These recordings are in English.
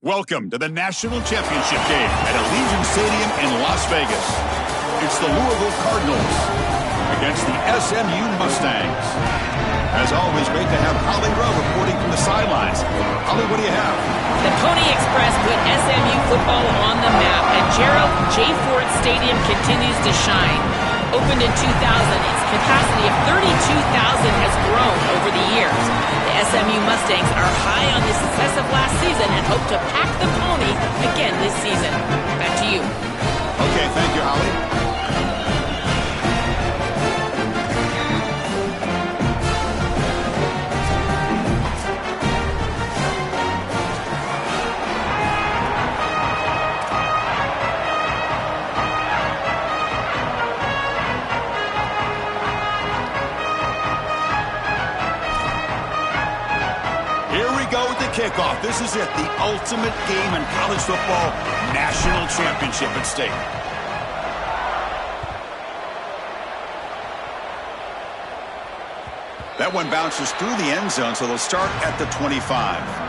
Welcome to the National Championship game at Allegiant Stadium in Las Vegas. It's the Louisville Cardinals against the SMU Mustangs. As always, great to have Holly Rowe reporting from the sidelines. Holly, what do you have? The Pony Express put SMU football on the map, and Gerald J. Ford Stadium continues to shine. Opened in 2000, its capacity of 32,000 has grown over the years. The SMU Mustangs are high on the success of last season and hope to pack the Pony again this season. Back to you. Okay, thank you, Holly. Kickoff. This is it, the ultimate game in college football, national championship at stake. That one bounces through the end zone, so they'll start at the 25.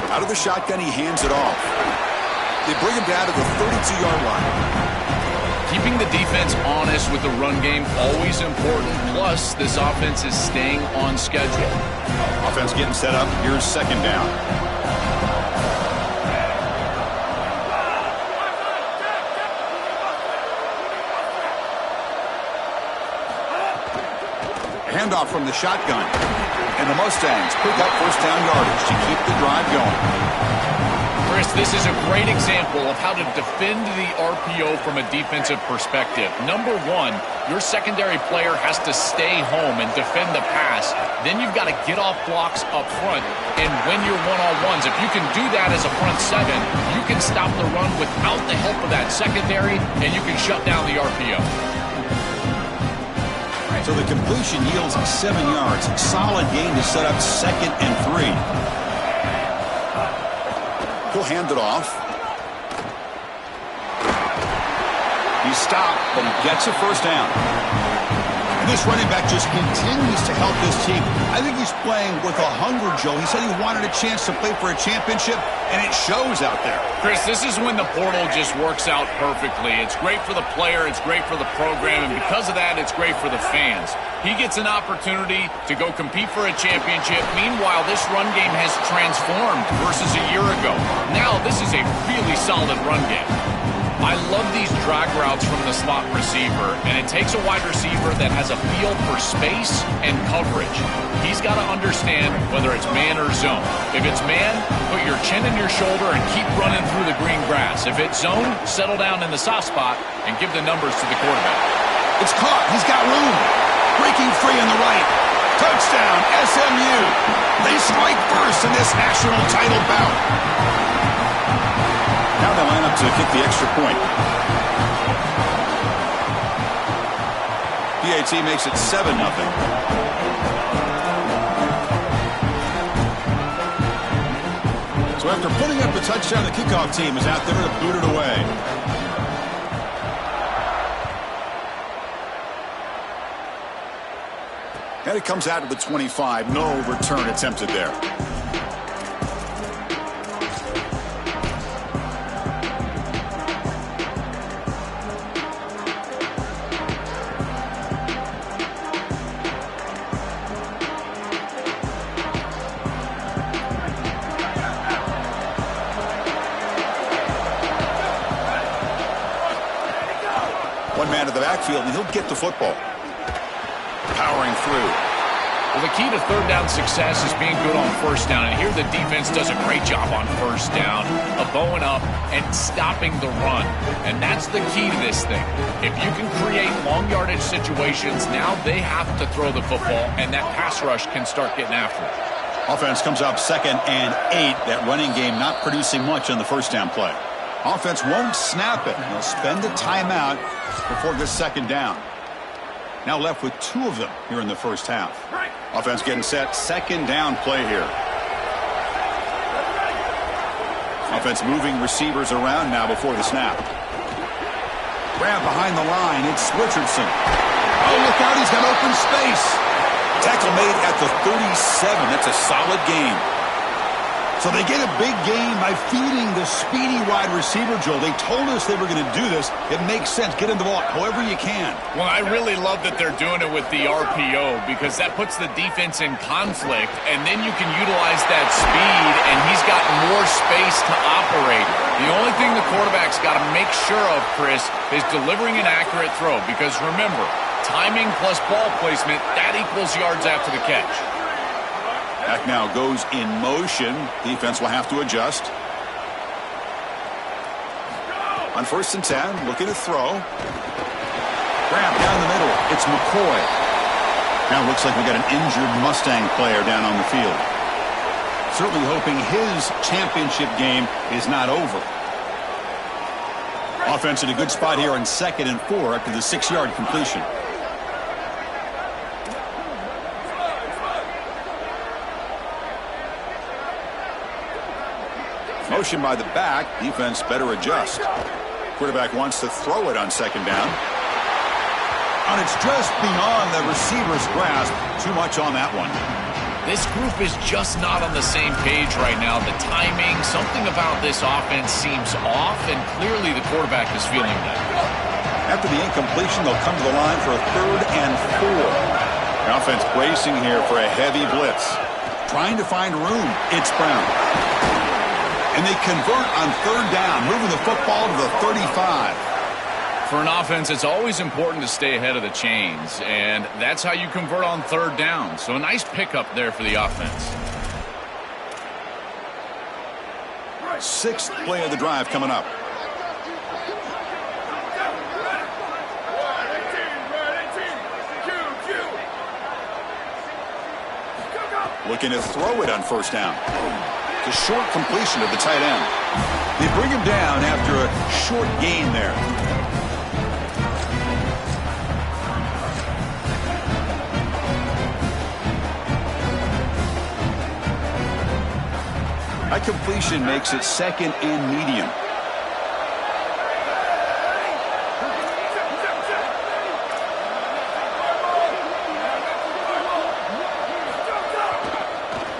Out of the shotgun, he hands it off. They bring him down to the 32-yard line. Keeping the defense honest with the run game, always important. Plus, this offense is staying on schedule. Offense getting set up. Here's second down. Handoff from the shotgun. And the Mustangs pick up first down yardage to keep the drive going. Chris, this is a great example of how to defend the RPO from a defensive perspective. Number one, your secondary player has to stay home and defend the pass. Then you've got to get off blocks up front and win your one-on-ones. If you can do that as a front seven, you can stop the run without the help of that secondary, and you can shut down the RPO. So the completion yields 7 yards. Solid gain to set up 2nd and 3. He'll hand it off. He's stopped, but he gets a first down. And this running back just continues to help this team. I think he's playing with a hunger, Joe. He said he wanted a chance to play for a championship, and it shows out there. Chris, this is when the portal just works out perfectly. It's great for the player, it's great for the program, and because of that, it's great for the fans. He gets an opportunity to go compete for a championship. Meanwhile, this run game has transformed versus a year ago. Now, this is a really solid run game. I love these drag routes from the slot receiver, and it takes a wide receiver that has a feel for space and coverage. He's got to understand whether it's man or zone. If it's man, put your chin in your shoulder and keep running through the green grass. If it's zone, settle down in the soft spot and give the numbers to the quarterback. It's caught. He's got room. Breaking free on the right. Touchdown, SMU. They strike first in this national title bout. Now they line up to kick the extra point. PAT makes it 7-0. So after putting up a touchdown, the kickoff team is out there to boot it away. And it comes out to the 25. No return attempted there. One man to the backfield, and he'll get the football. Powering through. Well, the key to third down success is being good on first down. And here the defense does a great job on first down of bowing up and stopping the run. And that's the key to this thing. If you can create long yardage situations, now they have to throw the football, and that pass rush can start getting after it. Offense comes up 2nd and 8. That running game not producing much on the first down play. Offense won't snap it. They'll spend a timeout before this second down. Now left with 2 of them here in the first half. Offense getting set. Second down play here. Offense moving receivers around now before the snap. Grab behind the line. It's Richardson. Oh, look out. He's got open space. Tackle made at the 37. That's a solid game. So they get a big gain by feeding the speedy wide receiver, Joel. They told us they were going to do this. It makes sense. Get him the ball however you can. Well, I really love that they're doing it with the RPO because that puts the defense in conflict, and then you can utilize that speed, and he's got more space to operate. The only thing the quarterback's got to make sure of, Chris, is delivering an accurate throw because, remember, timing plus ball placement, that equals yards after the catch. Back now goes in motion. Defense will have to adjust. On 1st and 10, looking to throw. Grab down the middle. It's McCoy. Now it looks like we got an injured Mustang player down on the field. Certainly hoping his championship game is not over. Offense in a good spot here on 2nd and 4 after the 6-yard completion. Motion by the back. Defense better adjust. Quarterback wants to throw it on 2nd down. And it's just beyond the receiver's grasp. Too much on that one. This group is just not on the same page right now. The timing, something about this offense seems off, and clearly the quarterback is feeling that. After the incompletion, they'll come to the line for a 3rd and 4. The offense bracing here for a heavy blitz. Trying to find room. It's Brown. And they convert on 3rd down, moving the football to the 35. For an offense, it's always important to stay ahead of the chains, and that's how you convert on 3rd down. So a nice pickup there for the offense. 6th play of the drive coming up. Looking to throw it on 1st down. A short completion of the tight end. They bring him down after a short gain there. That completion makes it 2nd and medium.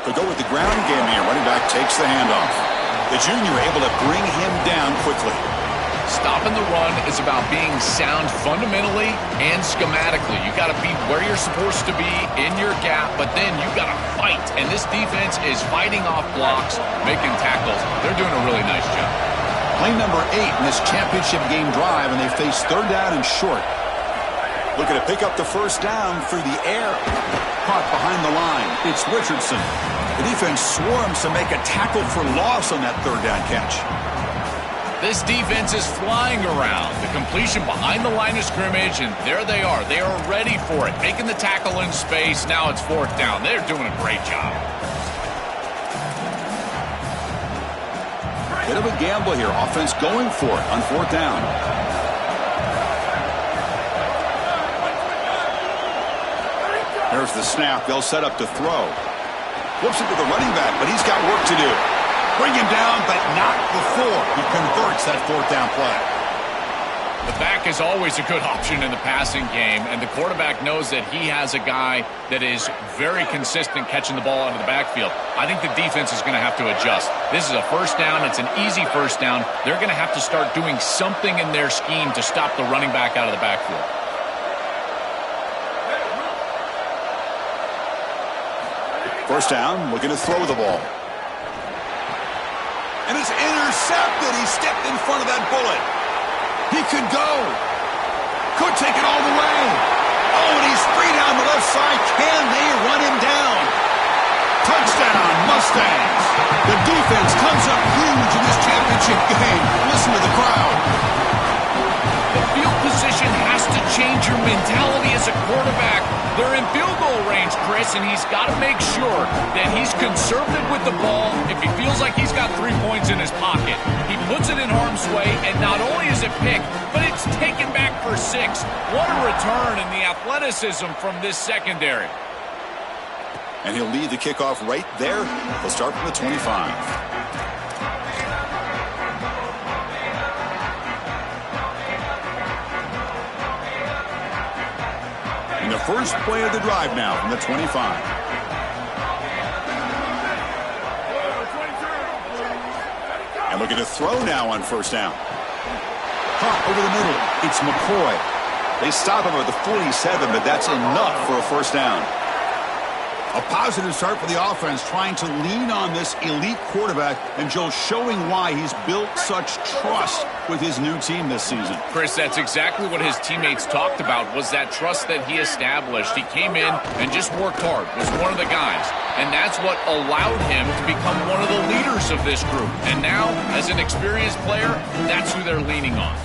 They go with the ground game here. Running back takes the handoff. The junior able to bring him down quickly. Stopping the run is about being sound fundamentally and schematically. You got to be where you're supposed to be in your gap, but then you got to fight. And this defense is fighting off blocks, making tackles. They're doing a really nice job. Play number 8 in this championship game drive, and they face 3rd down and short. Looking to pick up the 1st down through the air. Caught behind the line. It's Richardson. The defense swarms to make a tackle for loss on that 3rd down catch. This defense is flying around. The completion behind the line of scrimmage, and there they are. They are ready for it. Making the tackle in space. Now it's 4th down. They're doing a great job. Bit of a gamble here. Offense going for it on 4th down. There's the snap. They'll set up to throw. Flips it to the running back, but he's got work to do. Bring him down, but not before he converts that 4th down play. The back is always a good option in the passing game, and the quarterback knows that he has a guy that is very consistent catching the ball out of the backfield. I think the defense is going to have to adjust. This is a 1st down. It's an easy 1st down. They're going to have to start doing something in their scheme to stop the running back out of the backfield. First down, looking to throw the ball. And it's intercepted. He stepped in front of that bullet. He could go. Could take it all the way. Oh, and he's free down the left side. Can they run him down? Touchdown, Mustangs. The defense comes up huge in this championship game. Listen to the crowd. The field position has to change your mentality as a quarterback. They're in field goal range, Chris, and he's got to make sure that he's conservative with the ball. If he feels like he's got 3 points in his pocket, he puts it in harm's way and not only is it picked, but it's taken back for 6. What a return in the athleticism from this secondary. And he'll lead the kickoff right there. They'll start from the 25. And the first play of the drive now from the 25. And looking to throw now on first down. Caught over the middle. It's McCoy. They stop him at the 47, but that's enough for a first down. A positive start for the offense, trying to lean on this elite quarterback, and Joe showing why he's built such trust with his new team this season. Chris, that's exactly what his teammates talked about, was that trust that he established. He came in and just worked hard, was one of the guys, and that's what allowed him to become one of the leaders of this group. And now, as an experienced player, that's who they're leaning on.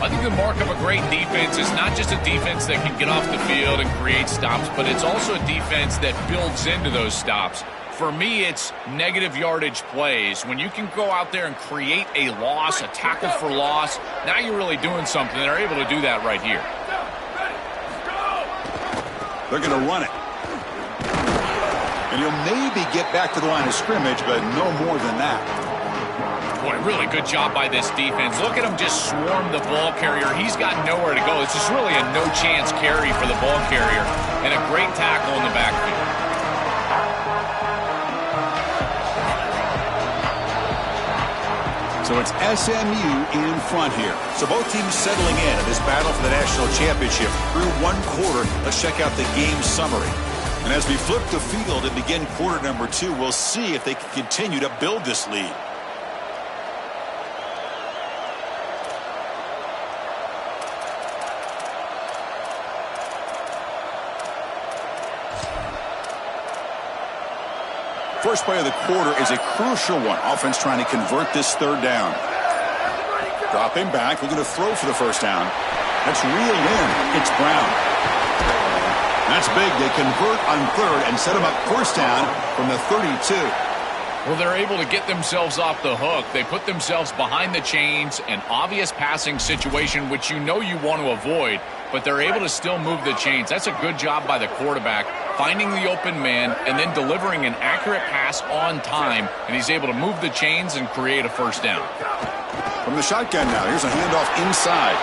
I think the mark of a great defense is not just a defense that can get off the field and create stops, but it's also a defense that builds into those stops. For me, it's negative yardage plays. When you can go out there and create a loss, a tackle for loss, now you're really doing something. They're able to do that right here. They're going to run it. And he'll maybe get back to the line of scrimmage, but no more than that. Boy, really good job by this defense. Look at him just swarm the ball carrier. He's got nowhere to go. This is really a no-chance carry for the ball carrier, and a great tackle in the backfield. So it's SMU in front here. So both teams settling in this battle for the national championship through one quarter. Let's check out the game summary. And as we flip the field and begin quarter number 2, we'll see if they can continue to build this lead. First play of the quarter is a crucial one. Offense trying to convert this third down. Dropping back, looking to throw for the first down. That's reeled in. It's Brown. That's big. They convert on third and set him up first down from the 32. Well, they're able to get themselves off the hook. They put themselves behind the chains, an obvious passing situation, which you know you want to avoid, but they're able to still move the chains. That's a good job by the quarterback, finding the open man and then delivering an accurate pass on time, and he's able to move the chains and create a first down. From the shotgun now, here's a handoff inside.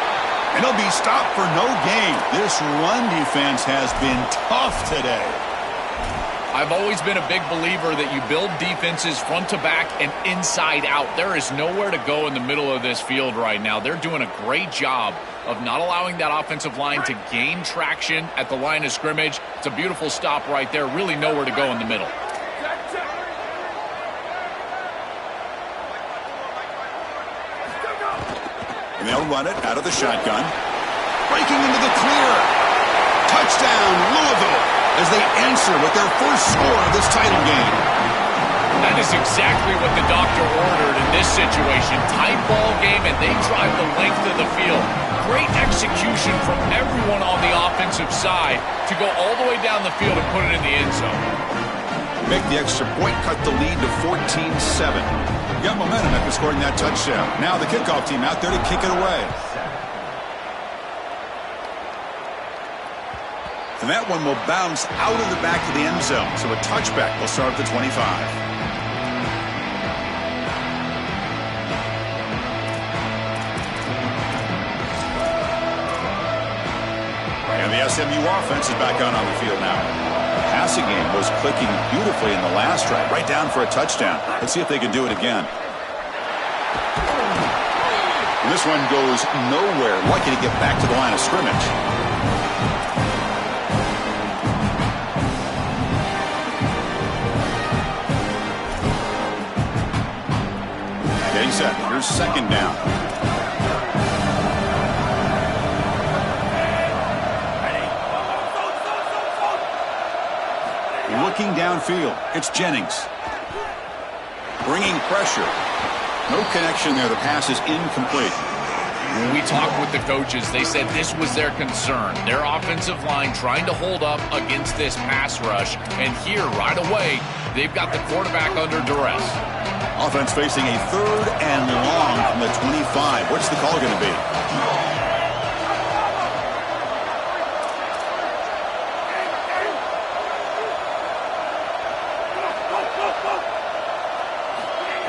And he'll be stopped for no gain. This run defense has been tough today. I've always been a big believer that you build defenses front to back and inside out. There is nowhere to go in the middle of this field right now. They're doing a great job of not allowing that offensive line to gain traction at the line of scrimmage. It's a beautiful stop right there. Really nowhere to go in the middle. And they'll run it out of the shotgun. Breaking into the clear. Touchdown, Louisville, as they answer with their first score of this title game. That is exactly what the doctor ordered in this situation. Tight ball game, and they drive the length of the field. Great execution from everyone on the offensive side to go all the way down the field and put it in the end zone. Make the extra point, cut the lead to 14-7. Got momentum after scoring that touchdown. Now the kickoff team out there to kick it away. And that one will bounce out of the back of the end zone. So a touchback will start at the 25. And the SMU offense is back on the field now. The passing game was clicking beautifully in the last drive, right down for a touchdown. Let's see if they can do it again. And this one goes nowhere. Lucky to get back to the line of scrimmage. Getting set. Here's second down. Looking downfield, it's Jennings. Bringing pressure. No connection there. The pass is incomplete. When we talked with the coaches, they said this was their concern. Their offensive line trying to hold up against this pass rush. And here, right away, they've got the quarterback under duress. Offense facing a 3rd and long from the 25. What's the call going to be?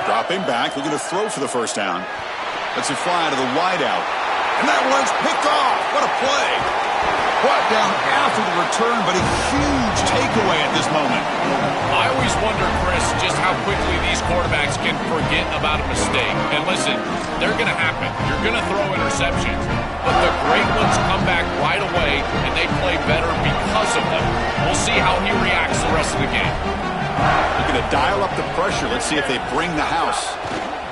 Dropping back, looking to throw for the first down. That's a fly to the wideout. And that one's picked off. What a play. Brought down after the return, but a huge takeaway at this moment. I always wonder, Chris, just how quickly these quarterbacks can forget about a mistake. And listen, they're going to happen. You're going to throw interceptions. But the great ones come back right away, and they play better because of them. We'll see how he reacts the rest of the game. Looking to dial up the pressure. Let's see if they bring the house.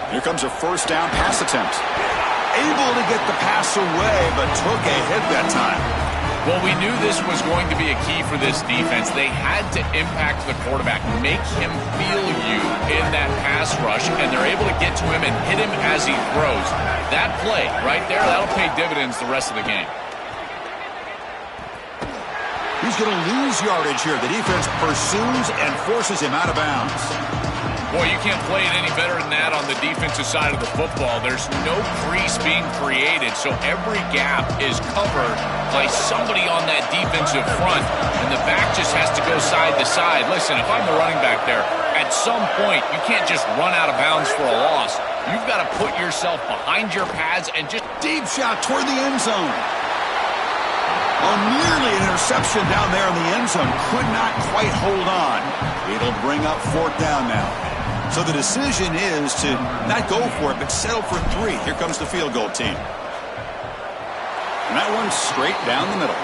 Here comes a first down pass attempt. Able to get the pass away, but took a hit that time. Well, we knew this was going to be a key for this defense. They had to impact the quarterback, make him feel you in that pass rush, and they're able to get to him and hit him as he throws. That play right there, that'll pay dividends the rest of the game. He's going to lose yardage here. The defense pursues and forces him out of bounds. Boy, you can't play it any better than that on the defensive side of the football. There's no crease being created, so every gap is covered by somebody on that defensive front, and the back just has to go side to side. Listen, if I'm the running back there, at some point, you can't just run out of bounds for a loss. You've got to put yourself behind your pads and just deep shot toward the end zone. Oh, nearly an interception down there in the end zone. Could not quite hold on. It'll bring up 4th down now. So the decision is to not go for it, but settle for 3. Here comes the field goal team. And that one's straight down the middle.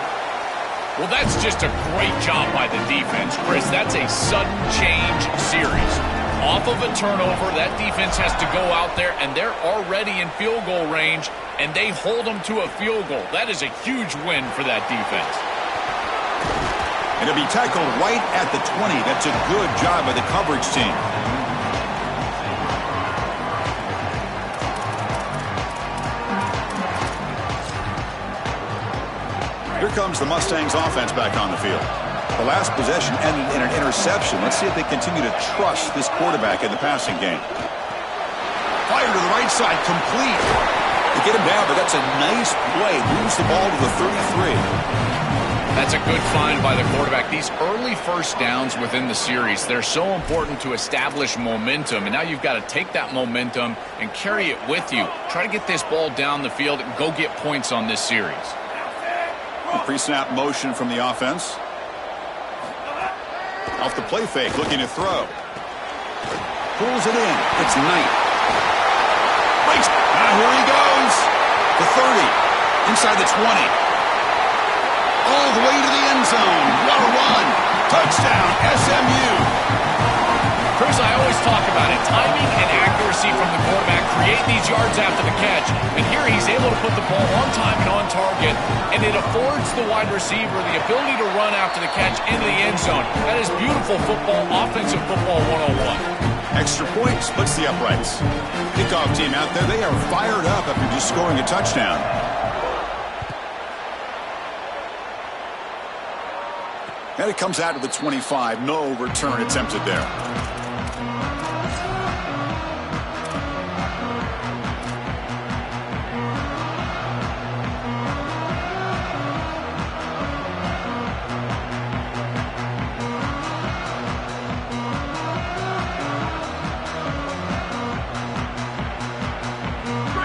Well, that's just a great job by the defense, Chris. That's a sudden change series. Off of a turnover, that defense has to go out there, and they're already in field goal range, and they hold them to a field goal. That is a huge win for that defense. And it'll be tackled right at the 20. That's a good job by the coverage team. Here comes the Mustangs offense back on the field. The last possession ended in an interception. Let's see if they continue to trust this quarterback in the passing game. Fire to the right side, complete. They get him down, but that's a nice play. Moves the ball to the 33. That's a good find by the quarterback. These early first downs within the series, they're so important to establish momentum. And now you've got to take that momentum and carry it with you. Try to get this ball down the field and go get points on this series. Pre-snap motion from the offense. Off the play fake, looking to throw. Pulls it in. It's Knight. Breaks. Here he goes. The 30. Inside the 20. All the way to the end zone. What a run. Touchdown, SMU. Chris, I always talk about it. Timing and accuracy from the quarterback create these yards after the catch. And here he's able to put the ball on time and on target. And it affords the wide receiver the ability to run after the catch into the end zone. That is beautiful football, offensive football 101. Extra point splits the uprights. Kickoff team out there, they are fired up after just scoring a touchdown. And it comes out to the 25. No return attempted there.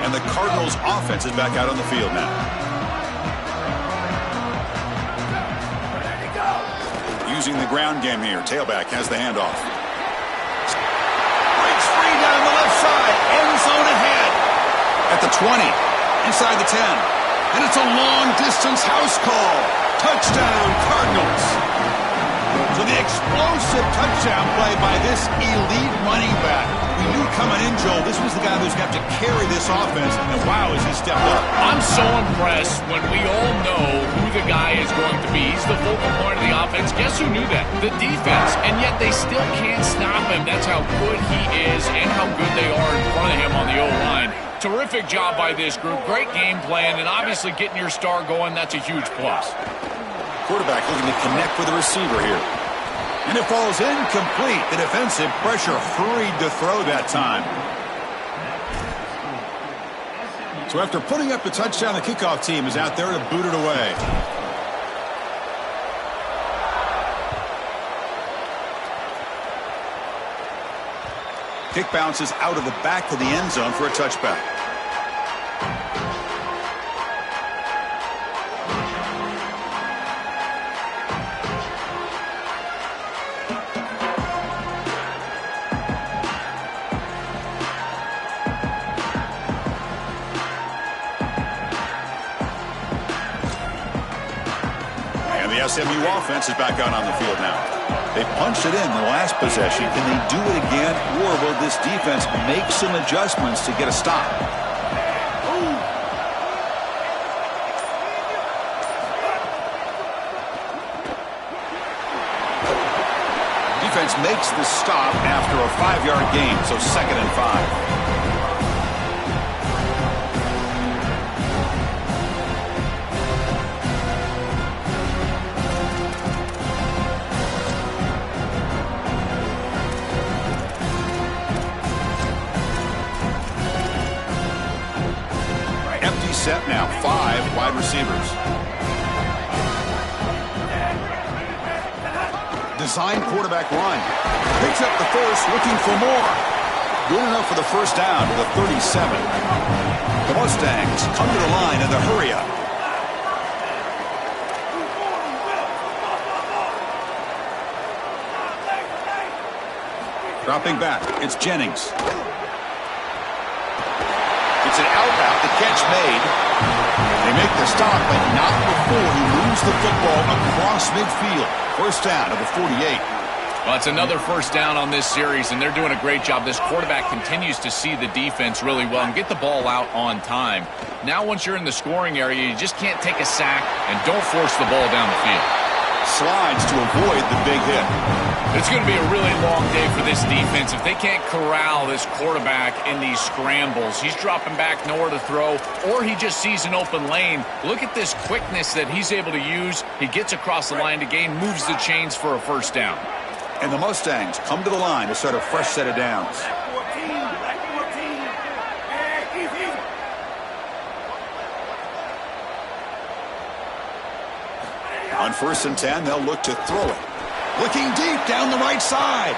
And the Cardinals offense is back out on the field now. Using the ground game here. Tailback has the handoff. Breaks free down the left side. End zone ahead. At the 20. Inside the 10. And it's a long distance house call. Touchdown Cardinals. So the explosive touchdown play by this elite running back. We knew coming in, Joel, this was the guy who's got to carry this offense. And wow, has he stepped up. I'm so impressed when we all know who the guy is going to be. He's the focal point of the offense. Guess who knew that? The defense. And yet they still can't stop him. That's how good he is and how good they are in front of him on the O-line. Terrific job by this group. Great game plan. And obviously getting your star going, that's a huge plus. Quarterback looking to connect with the receiver here. And it falls incomplete. The defensive pressure hurried to throw that time. So after putting up the touchdown, the kickoff team is out there to boot it away. Kick bounces out of the back of the end zone for a touchback. The SMU offense is back out on the field now. They punched it in the last possession. Can they do it again, or will this defense make some adjustments to get a stop? Defense makes the stop after a 5-yard gain, so 2nd and 5. Set now, 5 wide receivers. Design quarterback run. Picks up the first, looking for more. Good enough for the first down to the 37. The Mustangs come to the line in the hurry up. Dropping back, it's Jennings. It's an out-route, the catch made. They make the stop, but not before he moves the football across midfield. First down to the 48. Well, it's another first down on this series, and they're doing a great job. This quarterback continues to see the defense really well and get the ball out on time. Now, once you're in the scoring area, you just can't take a sack and don't force the ball down the field. Slides to avoid the big hit. It's going to be a really long day for this defense. If they can't corral this quarterback in these scrambles, he's dropping back, nowhere to throw, or he just sees an open lane. Look at this quickness that he's able to use. He gets across the line to gain, moves the chains for a first down. And the Mustangs come to the line to start a fresh set of downs. On 1st and 10, they'll look to throw it. Looking deep down the right side.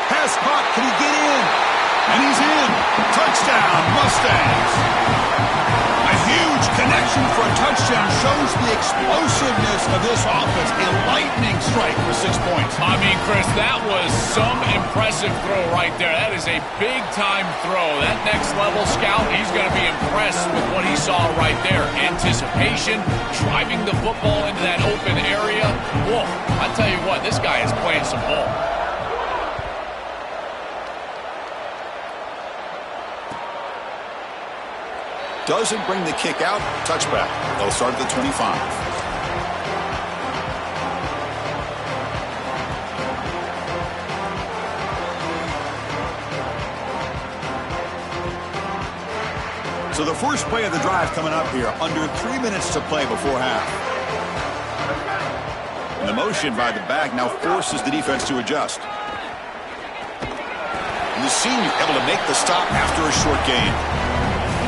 Pass caught. Can he get in? And he's in. Touchdown, Mustangs. A huge connection for a touchdown shows the explosiveness of this offense. A lightning strike for 6 points. I mean, Chris, that was some impressive throw right there. That is a big-time throw. That next-level scout, he's going to be impressed with what he saw right there. Anticipation, driving the football into that open area. Whoa, I tell you what, this guy is playing some ball. Doesn't bring the kick out. Touchback. They'll start at the 25. So the first play of the drive coming up here. Under 3 minutes to play before half. And the motion by the back now forces the defense to adjust. And the senior able to make the stop after a short gain.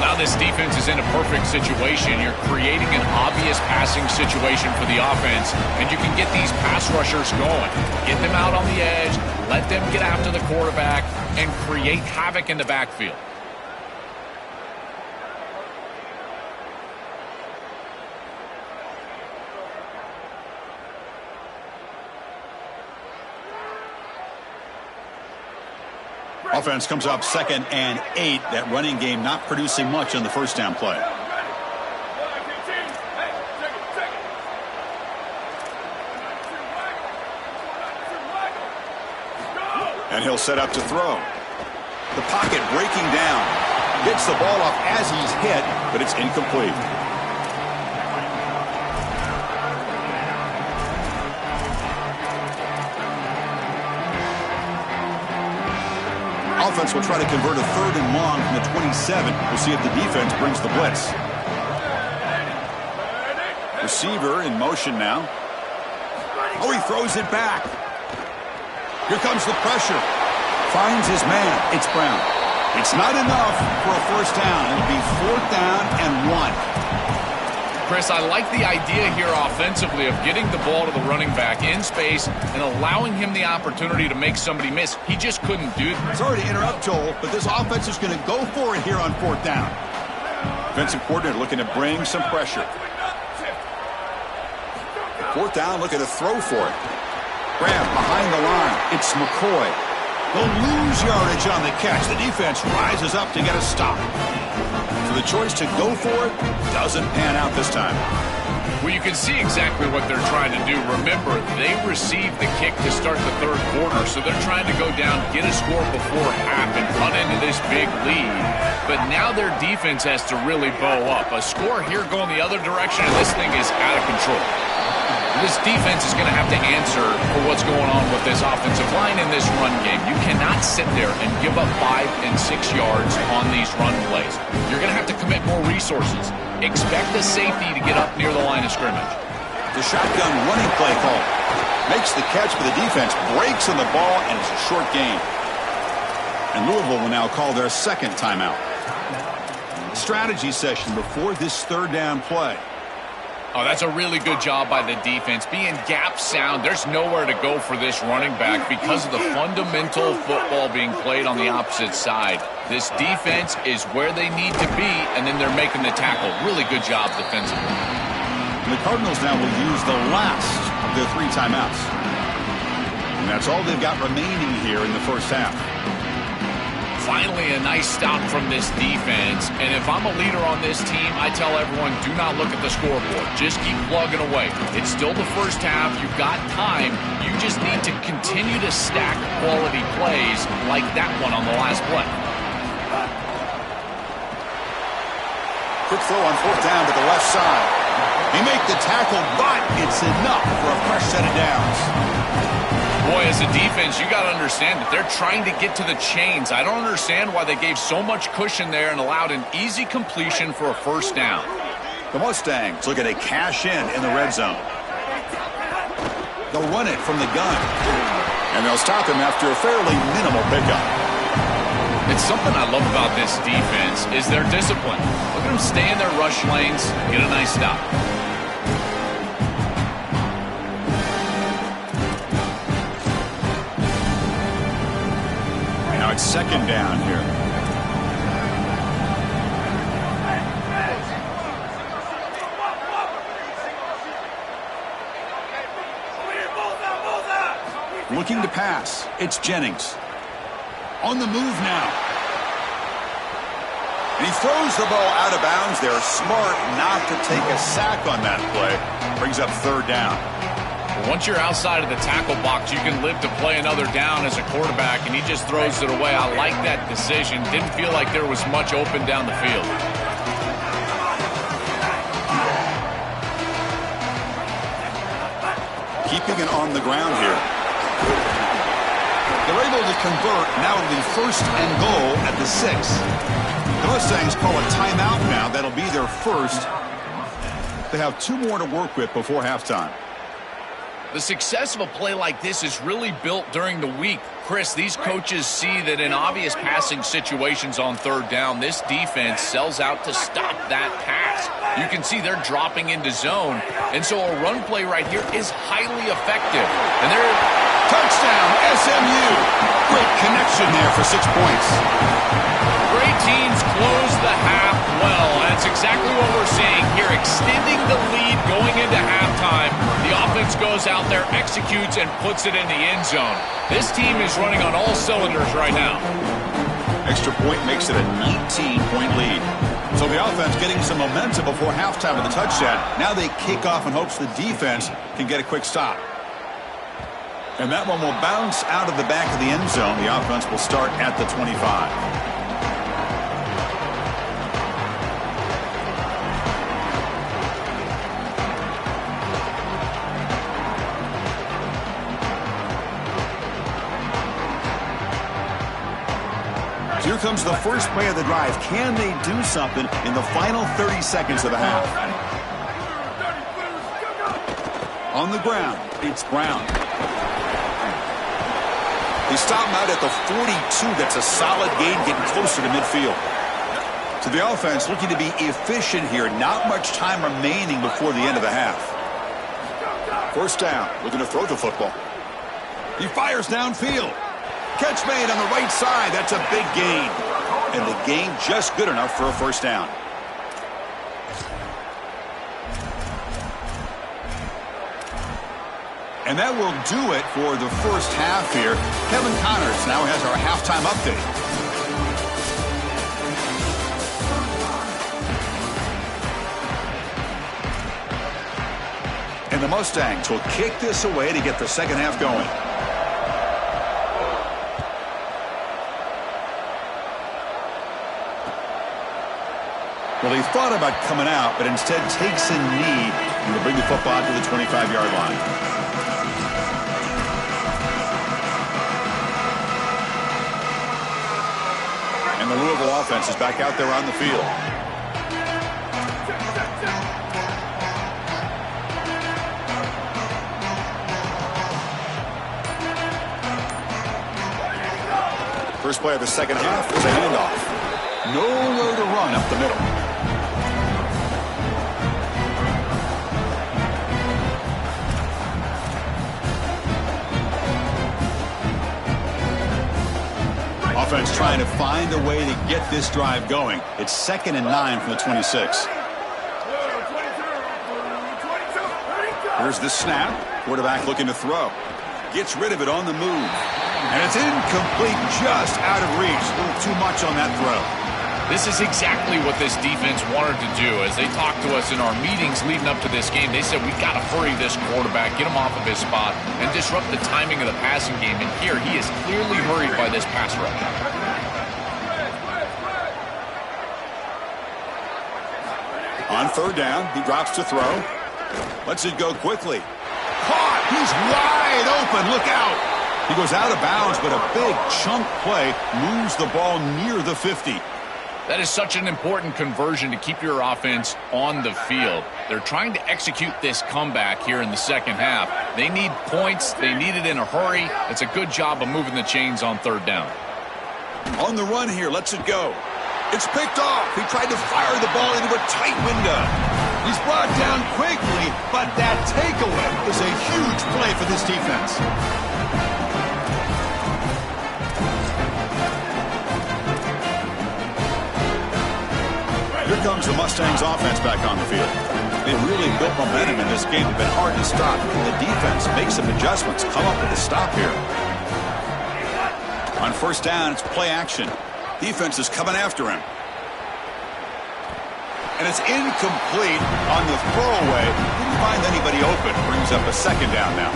Now this defense is in a perfect situation. You're creating an obvious passing situation for the offense, and you can get these pass rushers going. Get them out on the edge, let them get after the quarterback, and create havoc in the backfield. Offense comes up 2nd and 8. That running game not producing much on the first down play. And he'll set up to throw. The pocket breaking down. Gets the ball off as he's hit, but it's incomplete. Offense will try to convert a 3rd and long from the 27. We'll see if the defense brings the blitz. Receiver in motion now. Oh, he throws it back. Here comes the pressure. Finds his man. It's Brown. It's not enough for a first down. It'll be 4th down and 1. Chris, I like the idea here offensively of getting the ball to the running back in space and allowing him the opportunity to make somebody miss. He just couldn't do that. Sorry to interrupt, Joel, but this offense is going to go for it here on 4th down. Defensive coordinator looking to bring some pressure. 4th down, looking to throw for it. Graham behind the line. It's McCoy. They'll lose yardage on the catch. The defense rises up to get a stop. So the choice to go for it doesn't pan out this time. Well, you can see exactly what they're trying to do. Remember, they received the kick to start the 3rd quarter, so they're trying to go down, get a score before half, and run into this big lead. But now their defense has to really bow up. A score here going the other direction, and this thing is out of control. This defense is going to have to answer for what's going on with this offensive line in this run game. You cannot sit there and give up 5 and 6 yards on these run plays. You're going to have to commit more resources. Expect the safety to get up near the line of scrimmage. The shotgun running play call. Makes the catch, but the defense breaks on the ball, and it's a short gain. And Louisville will now call their 2nd timeout. Strategy session before this 3rd down play. Oh, that's a really good job by the defense. Being gap sound, there's nowhere to go for this running back because of the fundamental football being played on the opposite side. This defense is where they need to be, and then they're making the tackle. Really good job defensively. And the Cardinals now will use the last of their 3 timeouts. And that's all they've got remaining here in the first half. Finally, a nice stop from this defense. And if I'm a leader on this team, I tell everyone, do not look at the scoreboard. Just keep plugging away. It's still the first half. You've got time. You just need to continue to stack quality plays like that one on the last play. Quick throw on 4th down to the left side. He make the tackle, but it's enough for a fresh set of downs. Boy, as a defense, you got to understand that they're trying to get to the chains. I don't understand why they gave so much cushion there and allowed an easy completion for a first down. The Mustangs looking to cash in the red zone. They'll run it from the gun. And they'll stop him after a fairly minimal pickup. It's something I love about this defense is their discipline. Look at them stay in their rush lanes, get a nice stop. It's 2nd down here. Looking to pass. It's Jennings. On the move now. And he throws the ball out of bounds. They're smart not to take a sack on that play. Brings up 3rd down. Once you're outside of the tackle box, you can live to play another down as a quarterback, and he just throws it away. I like that decision. Didn't feel like there was much open down the field. Keeping it on the ground here. They're able to convert. Now it'll be 1st and goal at the 6. The Mustangs call a timeout now. That'll be their first. They have 2 more to work with before halftime. The success of a play like this is really built during the week. Chris, these coaches see that in obvious passing situations on 3rd down, this defense sells out to stop that pass. You can see they're dropping into zone, and so a run play right here is highly effective. And they're touchdown, SMU. Great connection there for 6 points. Great teams close the half well. That's exactly what we're seeing here, extending the lead going into halftime. The offense goes out there, executes, and puts it in the end zone. This team is running on all cylinders right now. Extra point makes it a 19-point lead. So the offense getting some momentum before halftime with the touchdown. Now they kick off in hopes the defense can get a quick stop. And that one will bounce out of the back of the end zone. The offense will start at the 25. Here comes the first play of the drive. Can they do something in the final 30 seconds of the half? On the ground, it's Brown. They stop him out at the 42. That's a solid gain, getting closer to midfield. So the offense looking to be efficient here. Not much time remaining before the end of the half. First down, looking to throw the football. He fires downfield. Catch made on the right side. That's a big gain. And the gain just good enough for a first down. And that will do it for the first half here. Kevin Connors now has our halftime update. And the Mustangs will kick this away to get the second half going. Well, he thought about coming out, but instead takes a knee and will bring the football to the 25-yard line. And the Louisville offense is back out there on the field. First play of the second half is a handoff. Nowhere to run up the middle. Offense trying to find a way to get this drive going. It's 2nd and 9 from the 26. Here's the snap. Quarterback looking to throw. Gets rid of it on the move. And it's incomplete, just out of reach. A little too much on that throw. This is exactly what this defense wanted to do. As they talked to us in our meetings leading up to this game, they said, we've got to hurry this quarterback, get him off of his spot, and disrupt the timing of the passing game. And here, he is clearly hurried by this pass rush. On third down, he drops to throw. Lets it go quickly. Caught! He's wide open. Look out! He goes out of bounds, but a big chunk play moves the ball near the 50. That is such an important conversion to keep your offense on the field. They're trying to execute this comeback here in the second half. They need points. They need it in a hurry. It's a good job of moving the chains on third down. On the run here, lets it go. It's picked off. He tried to fire the ball into a tight window. He's brought down quickly, but that takeaway is a huge play for this defense. Here comes the Mustangs offense back on the field. They really built momentum in this game. It's been hard to stop. The defense makes some adjustments, come up with a stop here. On first down, it's play action. Defense is coming after him. And it's incomplete on the throwaway. Didn't find anybody open. Brings up a second down now.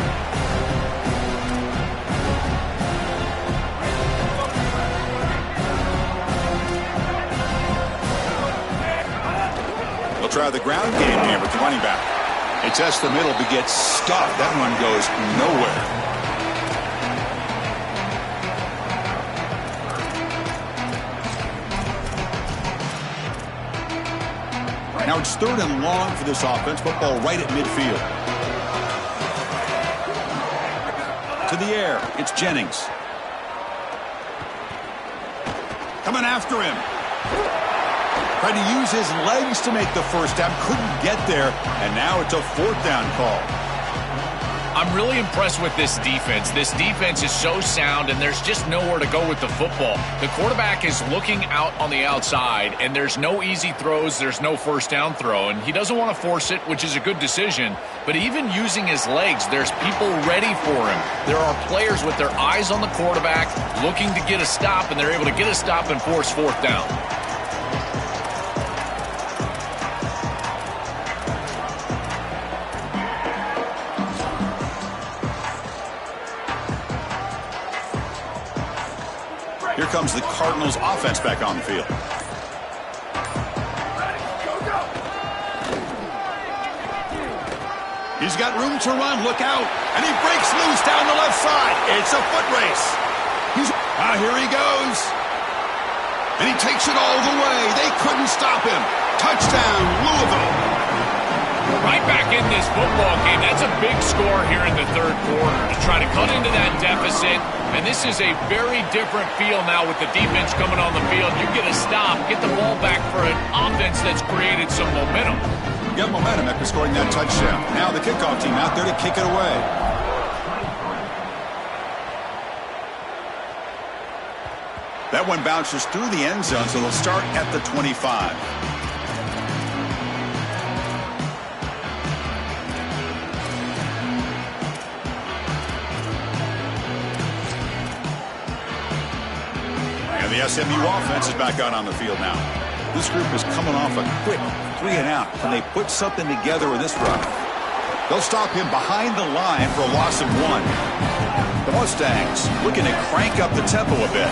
They'll try the ground game here with the running back. It tests the middle but gets stuffed. That run goes nowhere. Now it's third and long for this offense. Football right at midfield. To the air. It's Jennings. Coming after him. Tried to use his legs to make the first down. Couldn't get there. And now it's a fourth down call. I'm really impressed with this defense. This defense is so sound, and there's just nowhere to go with the football. The quarterback is looking out on the outside, and there's no easy throws. There's no first down throw, and he doesn't want to force it, which is a good decision. But even using his legs, there's people ready for him. There are players with their eyes on the quarterback looking to get a stop, and they're able to get a stop and force fourth down. Here comes the Cardinals offense back on the field. He's got room to run. Look out. And he breaks loose down the left side. It's a foot race. Here he goes. And he takes it all the way. They couldn't stop him. Touchdown, Louisville. Right back in this football game. That's a big score here in the third quarter to try to cut into that deficit. And this is a very different feel now with the defense coming on the field. You get a stop, get the ball back for an offense that's created some momentum. Got momentum after scoring that touchdown. Now the kickoff team out there to kick it away. That one bounces through the end zone, so they'll start at the 25. And the SMU offense is back out on the field now. This group is coming off a quick 3 and out. Can they put something together in this run? They'll stop him behind the line for a loss of 1. The Mustangs looking to crank up the tempo a bit.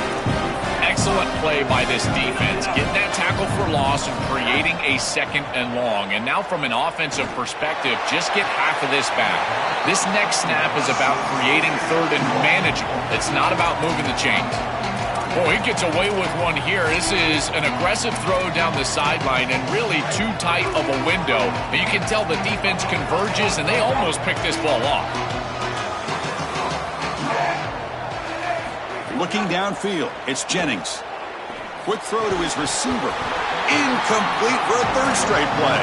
Excellent play by this defense, getting that tackle for loss and creating a 2nd and long. And now from an offensive perspective, just get half of this back. This next snap is about creating 3rd and manageable. It's not about moving the chains. Oh, he gets away with one here. This is an aggressive throw down the sideline and really too tight of a window. And you can tell the defense converges, and they almost pick this ball off. Looking downfield, it's Jennings. Quick throw to his receiver. Incomplete for a 3rd straight play.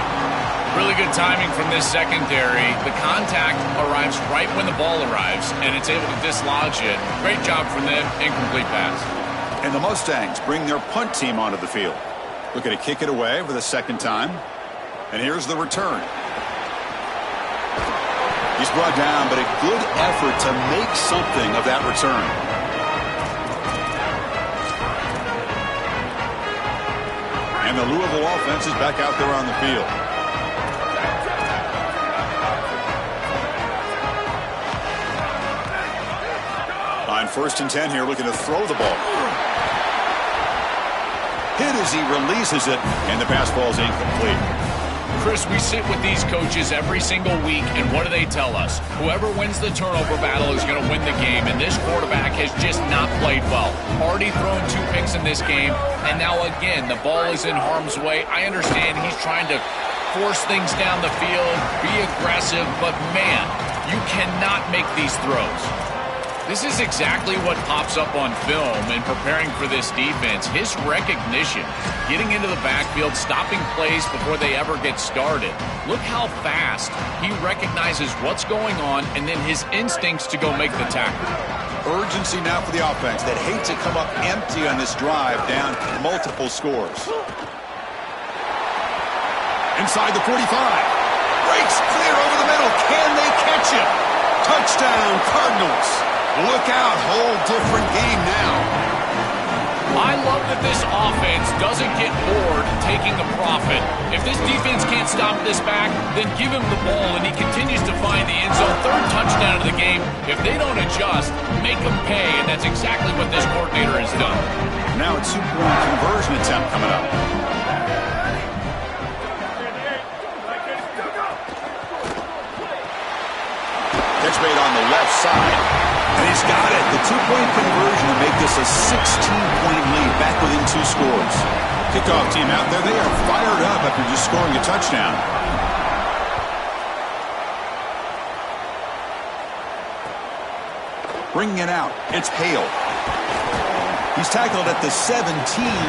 Really good timing from this secondary. The contact arrives right when the ball arrives, and it's able to dislodge it. Great job from them. Incomplete pass. And the Mustangs bring their punt team onto the field. Looking to kick it away for the 2nd time. And here's the return. He's brought down, but a good effort to make something of that return. And the Louisville offense is back out there on the field. On 1st and 10 here, looking to throw the ball. Hit as he releases it, and the pass ball is incomplete. Chris, we sit with these coaches every single week, and what do they tell us? Whoever wins the turnover battle is going to win the game, and this quarterback has just not played well. Already thrown 2 picks in this game, and now again, the ball is in harm's way. I understand he's trying to force things down the field, be aggressive, but man, you cannot make these throws. This is exactly what pops up on film in preparing for this defense. His recognition, getting into the backfield, stopping plays before they ever get started. Look how fast he recognizes what's going on and then his instincts to go make the tackle. Urgency now for the offense that hate to come up empty on this drive down multiple scores. Inside the 45. Breaks clear over the middle. Can they catch him? Touchdown, Cardinals. Look out, whole different game now. I love that this offense doesn't get bored taking a profit. If this defense can't stop this back, then give him the ball and he continues to find the end zone. 3rd touchdown of the game. If they don't adjust, make them pay, and that's exactly what this coordinator has done. Now a 2-point conversion attempt coming up. Catch made on the left side. And he's got it. The 2-point conversion to make this a 16-point lead, back within 2 scores. Kickoff team out there. They are fired up after just scoring a touchdown. Bringing it out. It's Hale. He's tackled at the 17,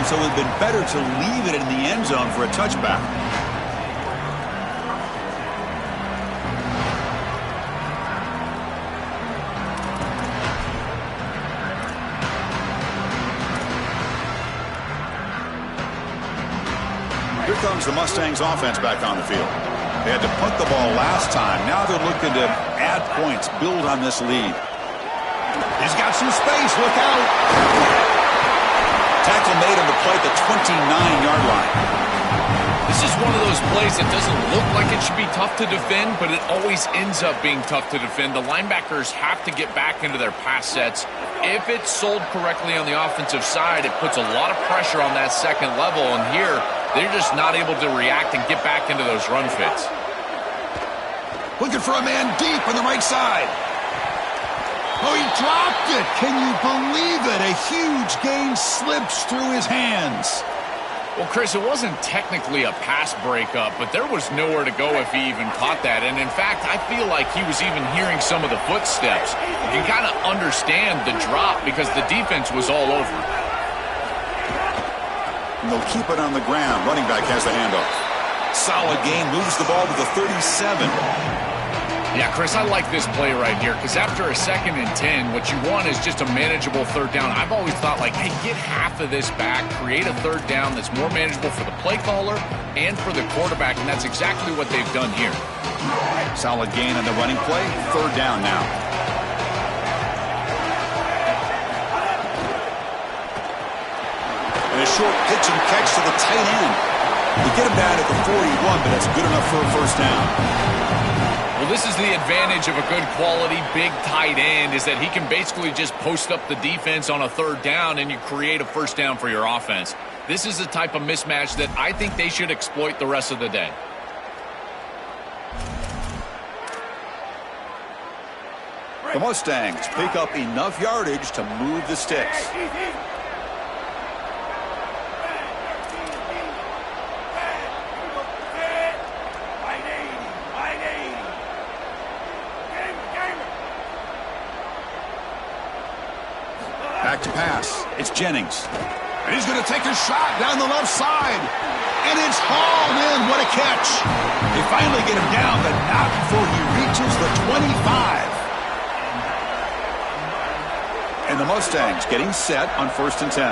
so it would have been better to leave it in the end zone for a touchback. Here comes the Mustangs offense back on the field. They had to punt the ball last time. Now they're looking to add points, build on this lead. He's got some space. Look out. Tackle made on the play at the 29-yard line. This is one of those plays that doesn't look like it should be tough to defend, but it always ends up being tough to defend. The linebackers have to get back into their pass sets. If it's sold correctly on the offensive side, it puts a lot of pressure on that 2nd level, and here they're just not able to react and get back into those run fits. Looking for a man deep on the right side. Oh, he dropped it. Can you believe it? A huge gain slips through his hands. Well, Chris, it wasn't technically a pass breakup, but there was nowhere to go if he even caught that. And in fact, I feel like he was even hearing some of the footsteps. You can kind of understand the drop because the defense was all over. And they'll keep it on the ground. Running back has the handoff. Solid gain, moves the ball to the 37. Yeah, Chris, I like this play right here because after a 2nd and 10, what you want is just a manageable 3rd down. I've always thought, like, hey, get half of this back, create a 3rd down that's more manageable for the play caller and for the quarterback, and that's exactly what they've done here. Solid gain on the running play. 3rd down now. And a short pitch and catch to the tight end. You get him down at the 41, but that's good enough for a 1st down. Well, this is the advantage of a good quality big tight end is that he can basically just post up the defense on a 3rd down and you create a 1st down for your offense. This is the type of mismatch that I think they should exploit the rest of the day. The Mustangs pick up enough yardage to move the sticks. Back to pass. It's Jennings. And he's going to take a shot down the left side. And it's hauled in. What a catch. They finally get him down, but not before he reaches the 25. And the Mustangs getting set on 1st and 10.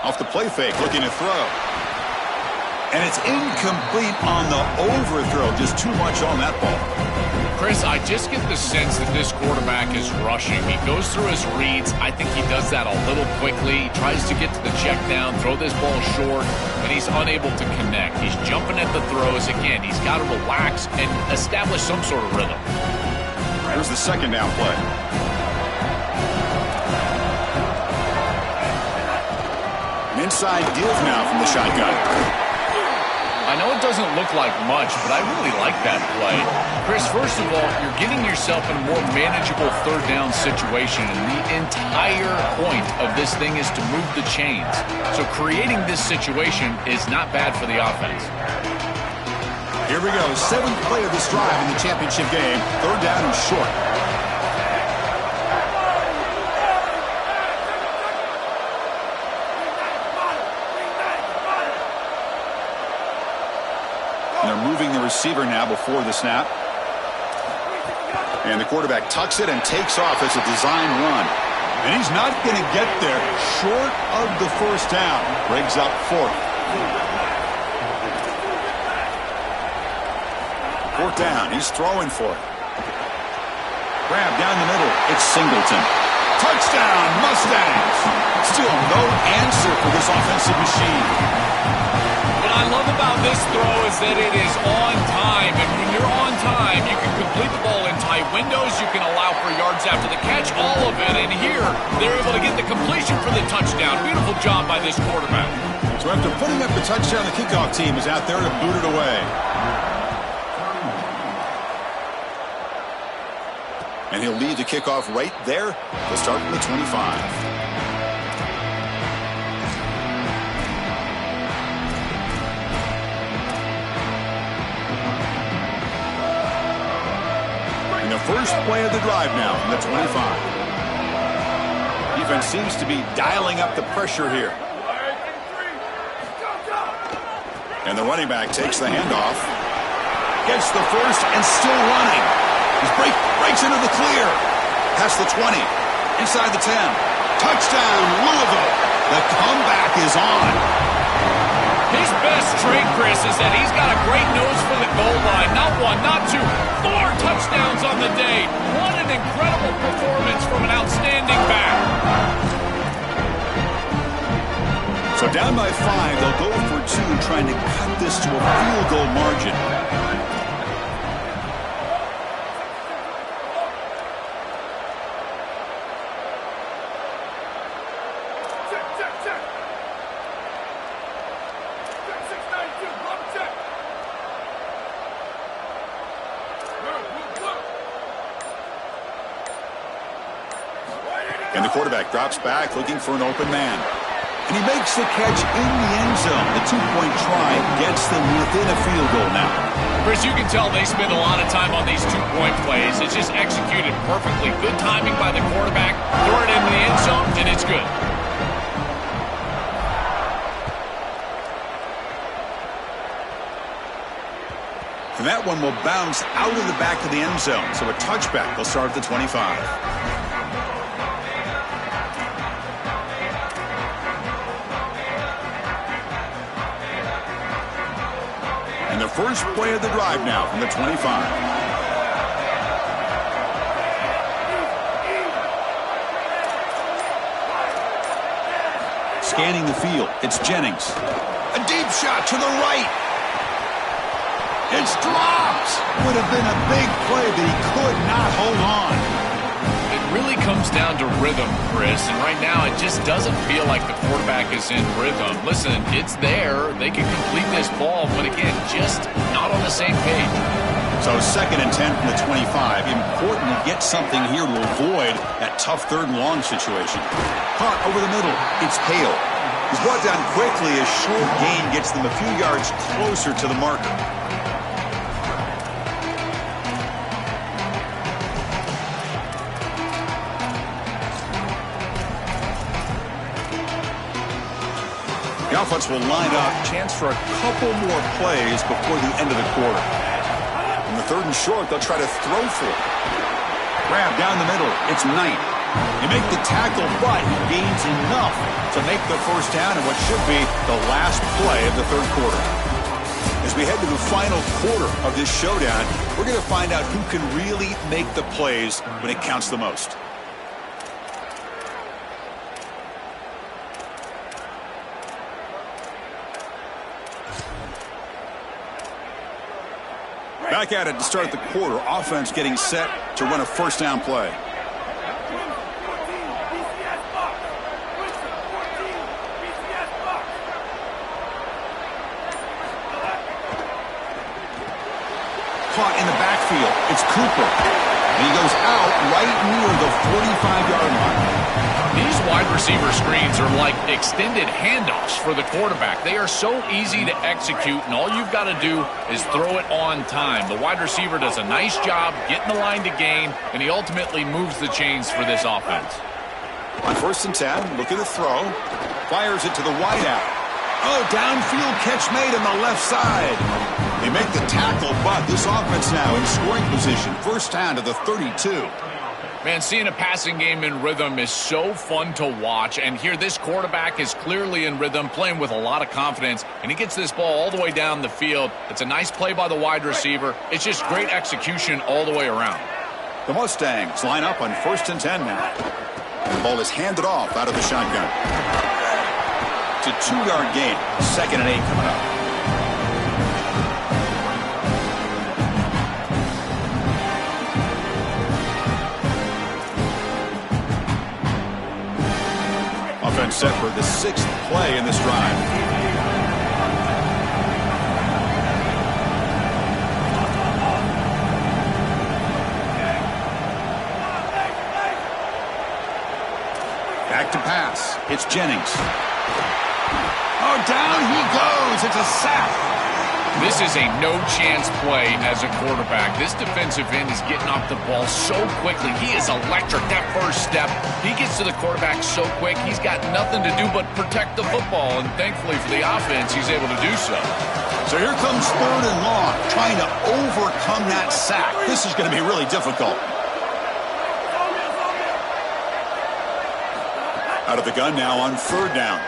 Off the play fake, looking to throw. And it's incomplete on the overthrow. Just too much on that ball. Chris, I just get the sense that this quarterback is rushing. He goes through his reads. I think he does that a little quickly. He tries to get to the check down, throw this ball short, and he's unable to connect. He's jumping at the throws. Again, he's got to relax and establish some sort of rhythm. Here's the 2nd down play. Inside give now from the shotgun. I know it doesn't look like much, but I really like that play. Chris, first of all, you're getting yourself in a more manageable 3rd down situation, and the entire point of this thing is to move the chains. So creating this situation is not bad for the offense. Here we go. 7th play of this drive in the championship game. 3rd down and short. They're moving the receiver now before the snap. And the quarterback tucks it and takes off as a design run. And he's not going to get there short of the 1st down. Brings up 4th. 4th down. He's throwing for it. Grab down the middle. It's Singleton. Touchdown, Mustangs. Still no answer for this offensive machine. What I love about this throw is that it is on time, and when you're on time, you can complete the ball in tight windows, you can allow for yards after the catch, all of it, and here, they're able to get the completion for the touchdown. Beautiful job by this quarterback. So after putting up the touchdown, the kickoff team is out there to boot it away. And he'll lead the kickoff right there to start from the 25. First play of the drive now from the 25. Defense seems to be dialing up the pressure here. And the running back takes the handoff. Gets the first and still running. He breaks into the clear. Past the 20. Inside the 10. Touchdown, Louisville. The comeback is on. His best trait, Chris, is that he's got a great nose for the goal line. Not 1, not 2, 4 touchdowns on the day. What an incredible performance from an outstanding back. So down by 5, they'll go for 2, trying to cut this to a field goal margin. And the quarterback drops back looking for an open man. And he makes the catch in the end zone. The two-point try gets them within a field goal now. Chris, you can tell they spend a lot of time on these two-point plays. It's just executed perfectly. Good timing by the quarterback. Throw it into the end zone, and it's good. And that one will bounce out of the back of the end zone. So a touchback will start at the 25. And the first play of the drive now from the 25. Scanning the field, it's Jennings. A deep shot to the right. It's dropped. Would have been a big play, but he could not hold on. It really comes down to rhythm, Chris, and right now it just doesn't feel like the quarterback is in rhythm. Listen, it's there. They can complete this ball, but again, just not on the same page. So 2nd and 10 from the 25. Important to get something here to avoid that tough 3rd and long situation. Caught over the middle. It's Hale. He's brought down quickly. A short gain gets them a few yards closer to the marker. The offense will line up. Chance for a couple more plays before the end of the quarter. In the 3rd and short, they'll try to throw for it. Grab down the middle. It's Knight. He makes the tackle, but he gains enough to make the first down in what should be the last play of the 3rd quarter. As we head to the final quarter of this showdown, we're going to find out who can really make the plays when it counts the most. Back at it to start the quarter. Offense getting set to run a first down play. Caught in the backfield. It's Cooper. And he goes out right near the 45-yard line. These wide receiver screens are like extended handoffs for the quarterback. They are so easy to execute, and all you've got to do is throw it on time. The wide receiver does a nice job getting the line to gain, and he ultimately moves the chains for this offense. On 1st and 10, look at the throw. Fires it to the wideout. Oh, downfield catch made on the left side. They make the tackle, but this offense now in scoring position. First down to the 32. Man, seeing a passing game in rhythm is so fun to watch. And here, this quarterback is clearly in rhythm, playing with a lot of confidence. And he gets this ball all the way down the field. It's a nice play by the wide receiver. It's just great execution all the way around. The Mustangs line up on 1st and 10 now. And the ball is handed off out of the shotgun. It's a 2-yard gain. 2nd and 8 coming up. Offense set for the 6th play in this drive. Back to pass. It's Jennings. Oh, down he goes. It's a sack. This is a no-chance play as a quarterback. This defensive end is getting off the ball so quickly. He is electric. That first step, he gets to the quarterback so quick, he's got nothing to do but protect the football. And thankfully for the offense, he's able to do so. So here comes 3rd and long, trying to overcome that sack. This is going to be really difficult. Out of the gun now on 3rd down.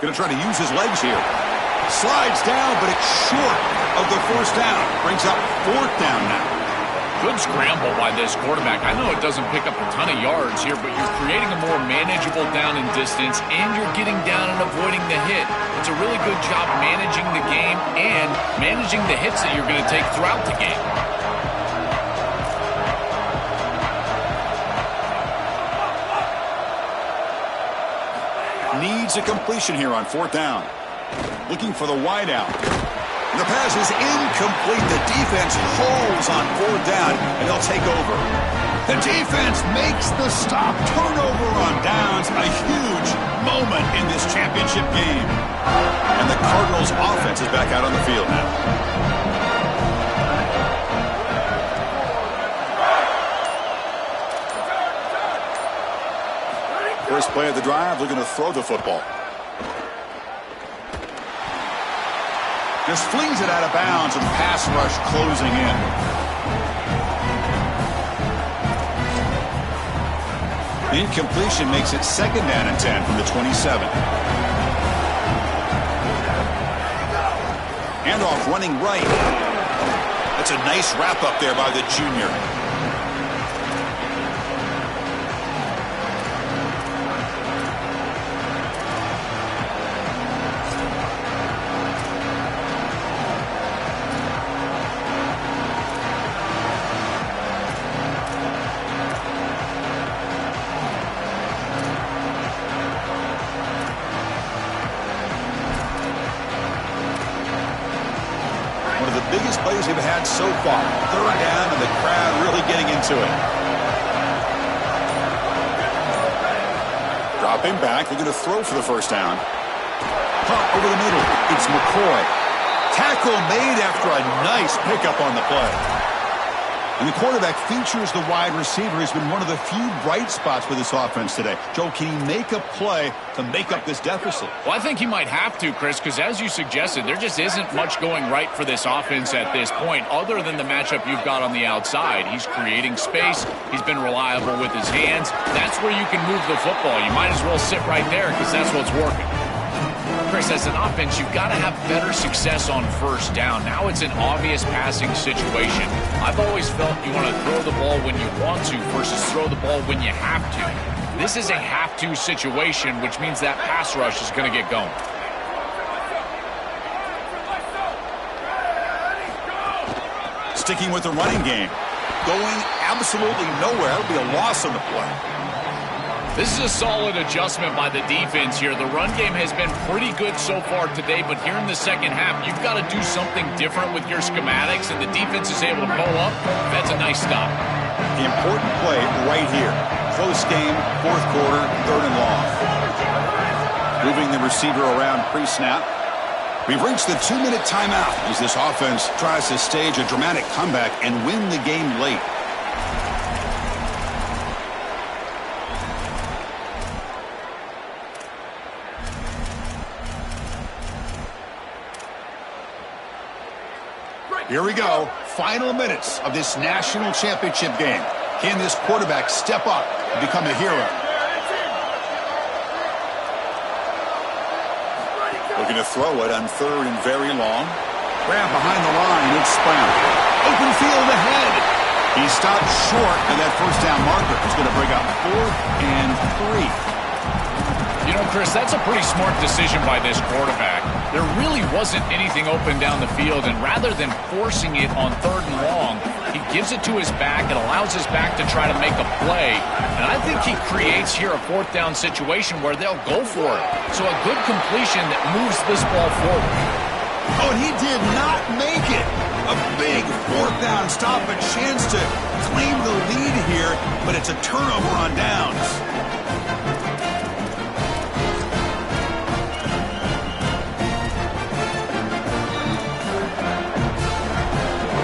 Going to try to use his legs here. Slides down, but it's short of the first down. Brings up 4th down now. Good scramble by this quarterback. I know it doesn't pick up a ton of yards here, but you're creating a more manageable down and distance, and you're getting down and avoiding the hit. It's a really good job managing the game and managing the hits that you're going to take throughout the game. Needs a completion here on 4th down. Looking for the wideout. The pass is incomplete. The defense holds on 4th down, and they'll take over. The defense makes the stop. Turnover on downs. A huge moment in this championship game. And the Cardinals offense is back out on the field now. First play of the drive, they're going to throw the football. Just flings it out of bounds and pass rush closing in. Incompletion makes it 2nd down and 10 from the 27. Handoff running right. That's a nice wrap up there by the junior. Biggest plays they've had so far. 3rd down and the crowd really getting into it. Dropping back. They're going to throw for the 1st down. Pop over the middle. It's McCoy. Tackle made after a nice pickup on the play. And the quarterback features the wide receiver. He's been one of the few bright spots with this offense today. Joe, can he make a play to make up this deficit? Well, I think he might have to, Chris, because as you suggested, there just isn't much going right for this offense at this point other than the matchup you've got on the outside. He's creating space. He's been reliable with his hands. That's where you can move the football. You might as well sit right there because that's what's working. Chris, as an offense, you've got to have better success on 1st down. Now it's an obvious passing situation. I've always felt you want to throw the ball when you want to versus throw the ball when you have to. This is a have-to situation, which means that pass rush is going to get going. Sticking with the running game. Going absolutely nowhere. It'll be a loss on the play. This is a solid adjustment by the defense here. The run game has been pretty good so far today, but here in the 2nd half, you've got to do something different with your schematics, and the defense is able to pull up. That's a nice stop. The important play right here. Close game, 4th quarter, 3rd and long. Moving the receiver around pre-snap. We've reached the 2-minute timeout as this offense tries to stage a dramatic comeback and win the game late. Here we go. Final minutes of this national championship game. Can this quarterback step up and become a hero? Looking to throw it on 3rd and very long. Grab behind the line. It's Brown. Open field ahead. He stopped short of that 1st down marker. It's going to bring up 4th and 3. You know, Chris, that's a pretty smart decision by this quarterback. There really wasn't anything open down the field, and rather than forcing it on 3rd and long, he gives it to his back and allows his back to try to make a play. And I think he creates here a 4th down situation where they'll go for it. So a good completion that moves this ball forward. Oh, and he did not make it. A big 4th down stop, a chance to claim the lead here, but it's a turnover on downs.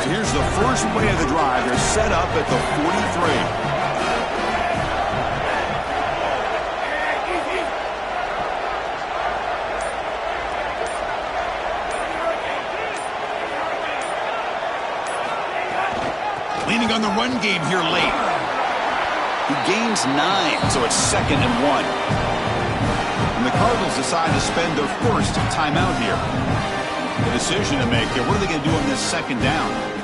Here's the first play of the drive. They're set up at the 43. Leaning on the run game here late. He gains 9, so it's 2nd and 1. And the Cardinals decide to spend their 1st timeout here. The decision to make here. What are they going to do on this 2nd down?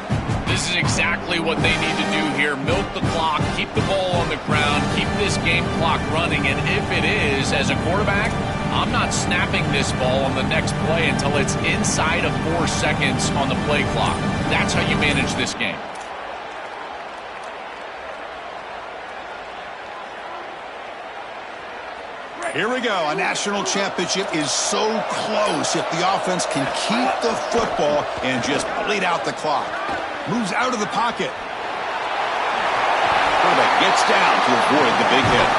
This is exactly what they need to do here. Milk the clock, keep the ball on the ground, keep this game clock running. And if it is, as a quarterback, I'm not snapping this ball on the next play until it's inside of 4 seconds on the play clock. That's how you manage this game. Here we go. A national championship is so close if the offense can keep the football and just bleed out the clock. Moves out of the pocket. Quarterback Gets down to avoid the big hit.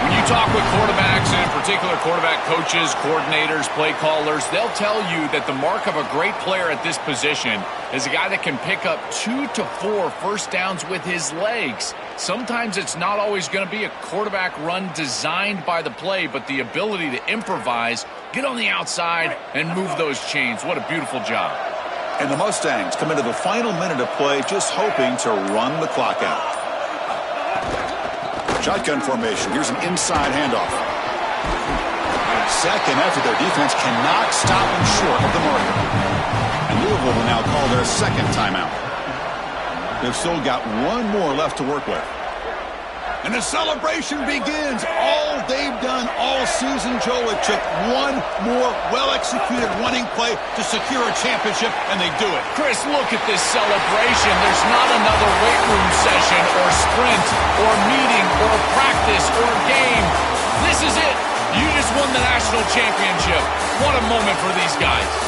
When you talk with quarterbacks, and in particular quarterback coaches, coordinators, play callers, they'll tell you that the mark of a great player at this position is a guy that can pick up 2 to 4 first downs with his legs. Sometimes it's not always going to be a quarterback run designed by the play, but the ability to improvise, get on the outside, and move those chains. What a beautiful job. And the Mustangs come into the final minute of play just hoping to run the clock out. Shotgun formation. Here's an inside handoff. Second effort. Their defense cannot stop them short of the marker. And Louisville will now call their second timeout. They've still got one more left to work with. And the celebration begins. All they've done all season, Joe, it took one more well-executed running play to secure a championship, and they do it. Chris, look at this celebration. There's not another weight room session or sprint or meeting or practice or game. This is it. You just won the national championship. What a moment for these guys.